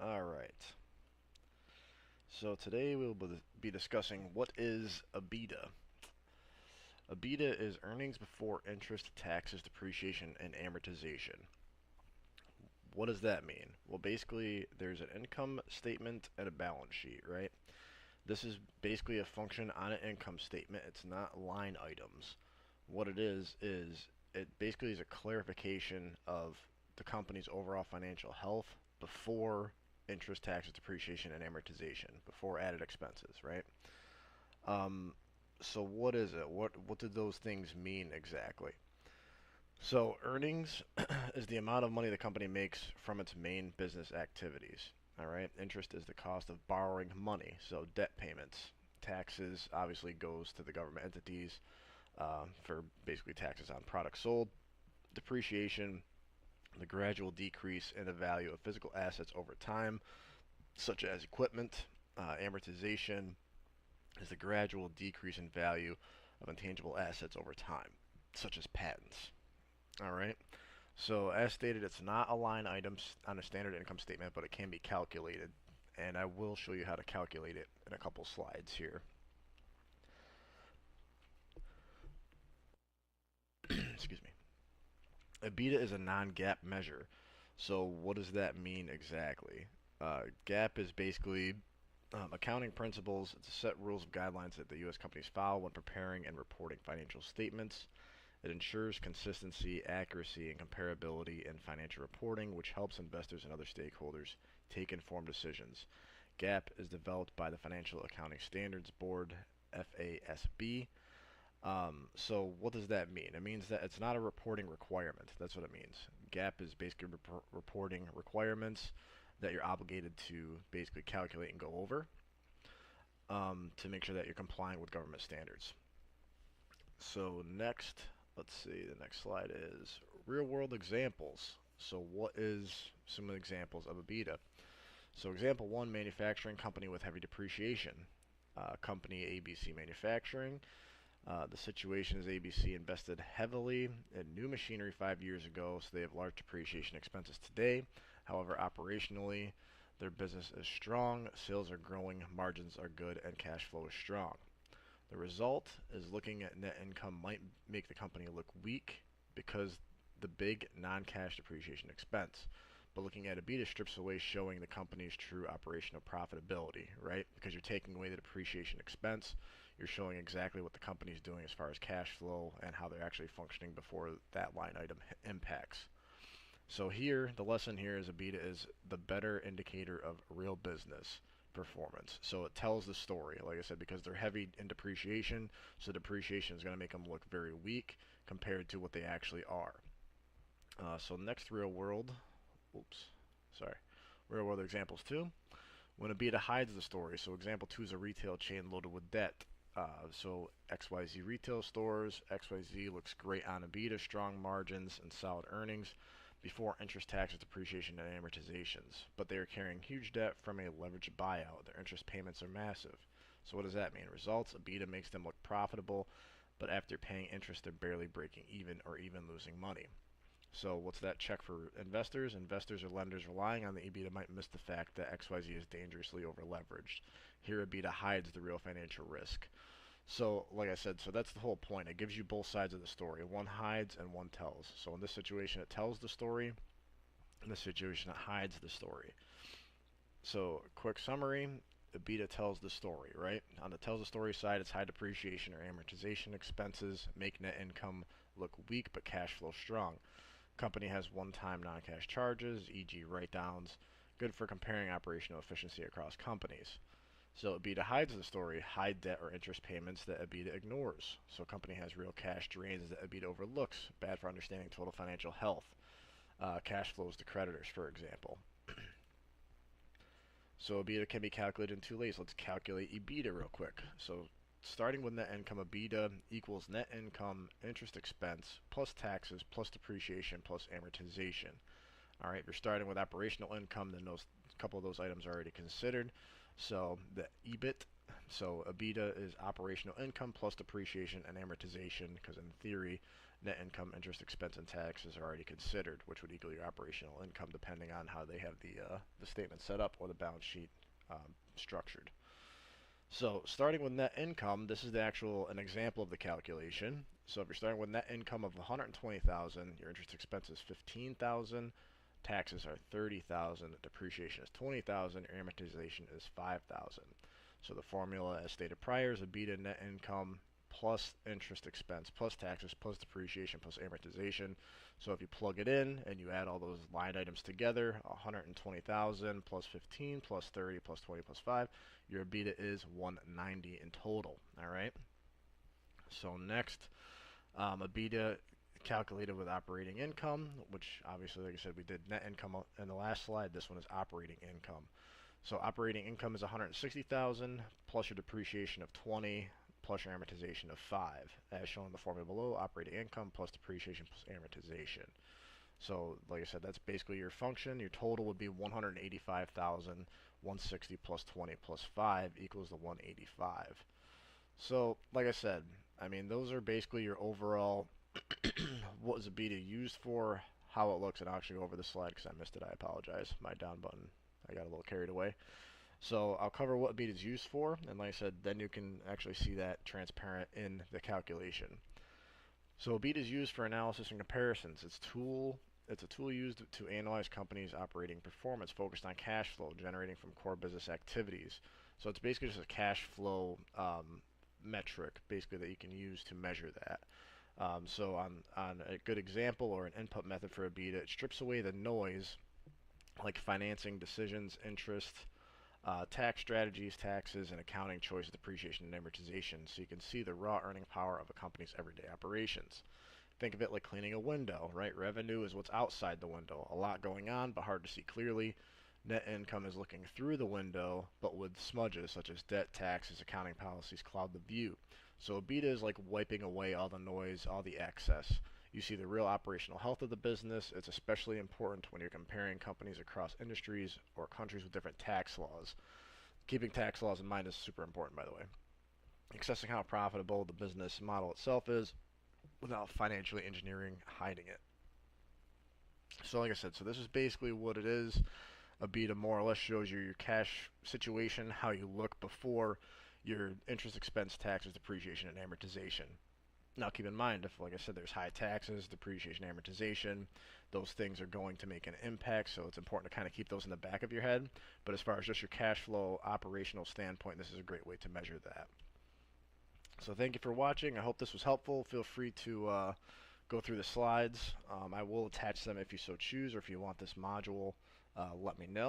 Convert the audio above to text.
All right. So today we'll be discussing what is EBITDA. EBITDA is earnings before interest, taxes, depreciation, and amortization. What does that mean? Well, basically, there's an income statement and a balance sheet, right? This is basically a function on an income statement. It's not line items. What it is it basically is a clarification of the company's overall financial health before interest, taxes, depreciation, and amortization, before added expenses, right? Um, so what is it? What do those things mean exactly? So earnings is the amount of money the company makes from its main business activities. All right. Interest is the cost of borrowing money, so debt payments. Taxes obviously goes to the government entities for basically taxes on products sold. Depreciation, the gradual decrease in the value of physical assets over time, such as equipment. Amortization is the gradual decrease in value of intangible assets over time, such as patents. All right. So as stated, it's not a line item on a standard income statement, but it can be calculated. And I will show you how to calculate it in a couple slides here. Excuse me. EBITDA is a non-GAAP measure. So what does that mean exactly? GAAP is basically accounting principles. It's a set rules of guidelines that the U.S. companies follow when preparing and reporting financial statements. It ensures consistency, accuracy, and comparability in financial reporting, which helps investors and other stakeholders take informed decisions. GAAP is developed by the Financial Accounting Standards Board, FASB. So what does that mean? It means that it's not a reporting requirement. That's what it means. GAAP is basically reporting requirements that you're obligated to basically calculate and go over to make sure that you're complying with government standards. So next, let's see, the next slide is real world examples. So what is some examples of EBITDA? So example one, manufacturing company with heavy depreciation. Company ABC Manufacturing. The situation is ABC invested heavily in new machinery 5 years ago, so they have large depreciation expenses today. However, operationally, their business is strong, sales are growing, margins are good, and cash flow is strong. The result is looking at net income might make the company look weak because the big non-cash depreciation expense. But looking at EBITDA strips away showing the company's true operational profitability, right? Because you're taking away the depreciation expense, you're showing exactly what the company's doing as far as cash flow and how they're actually functioning before that line item impacts. So here, the lesson here is EBITDA is the better indicator of real business performance. So it tells the story, like I said, because they're heavy in depreciation, so depreciation is going to make them look very weak compared to what they actually are. So next real world, oops, sorry, real world examples two. When EBITDA hides the story, so example two is a retail chain loaded with debt. So XYZ retail stores, XYZ looks great on EBITDA, strong margins and solid earnings before interest, taxes, depreciation, and amortizations. But they are carrying huge debt from a leveraged buyout. Their interest payments are massive. So what does that mean? Results, EBITDA makes them look profitable, but after paying interest, they're barely breaking even or even losing money. So what's that check for investors? Investors or lenders relying on the EBITDA might miss the fact that XYZ is dangerously over leveraged. Here EBITDA hides the real financial risk. So, like I said, so that's the whole point. It gives you both sides of the story. One hides and one tells. So in this situation, it tells the story. In this situation, it hides the story. So, quick summary. EBITDA tells the story, right? On the tells the story side, it's high depreciation or amortization expenses make net income look weak but cash flow strong. Company has one-time non-cash charges, e.g. write-downs, good for comparing operational efficiency across companies. So EBITDA hides the story, hide debt or interest payments that EBITDA ignores. So company has real cash drains that EBITDA overlooks, bad for understanding total financial health. Cash flows to creditors, for example. So EBITDA can be calculated in two ways. Let's calculate EBITDA real quick. So starting with net income, EBITDA equals net income, interest expense, plus taxes, plus depreciation, plus amortization. All right, if you're starting with operational income, then those a couple of those items are already considered. So the EBIT, so EBITDA is operational income plus depreciation and amortization, because in theory, net income, interest expense, and taxes are already considered, which would equal your operational income depending on how they have the statement set up or the balance sheet structured. So starting with net income, this is an example of the calculation. So if you're starting with net income of 120,000, your interest expense is 15,000, taxes are 30,000, depreciation is 20,000, your amortization is 5,000. So the formula, as stated prior, is EBITDA net income plus interest expense plus taxes plus depreciation plus amortization. So if you plug it in and you add all those line items together, 120,000 plus 15 plus 30 plus 20 plus 5, your EBITDA is 190 in total. All right. So next, EBITDA calculated with operating income, which obviously, like I said, we did net income in the last slide. This one is operating income. So operating income is 160,000 plus your depreciation of 20 plus your amortization of 5. As shown in the formula below, operating income plus depreciation plus amortization. So like I said, that's basically your function. Your total would be 185,000. 160 plus 20 plus 5 equals the 185. So like I said, I mean, those are basically your overall what is EBITDA used for, how it looks, and I'll actually go over the slide because I missed it. I apologize. My down button, I got a little carried away. So I'll cover what EBITDA is used for, and like I said, then you can actually see that transparent in the calculation. So EBITDA is used for analysis and comparisons. It's a tool used to analyze companies' operating performance focused on cash flow generating from core business activities. So it's basically just a cash flow metric, basically, that you can use to measure that. So on a good example or an input method for EBITDA, it strips away the noise like financing decisions, interest, tax strategies, taxes, and accounting choices, depreciation, and amortization, so you can see the raw earning power of a company's everyday operations. Think of it like cleaning a window, right? Revenue is what's outside the window. A lot going on, but hard to see clearly. Net income is looking through the window, but with smudges such as debt, taxes, accounting policies cloud the view. So EBITDA is like wiping away all the noise, all the excess. You see the real operational health of the business. It's especially important when you're comparing companies across industries or countries with different tax laws. Keeping tax laws in mind is super important, by the way. Assessing how profitable the business model itself is without financially engineering hiding it. So like I said, so this is basically what it is. EBITDA more or less shows you your cash situation, how you look before your interest expense, taxes, depreciation, and amortization. Now keep in mind, if, like I said, there's high taxes, depreciation, amortization, those things are going to make an impact, so it's important to kind of keep those in the back of your head. But as far as just your cash flow operational standpoint, this is a great way to measure that. So thank you for watching. I hope this was helpful. Feel free to go through the slides. I will attach them if you so choose, or if you want this module, let me know.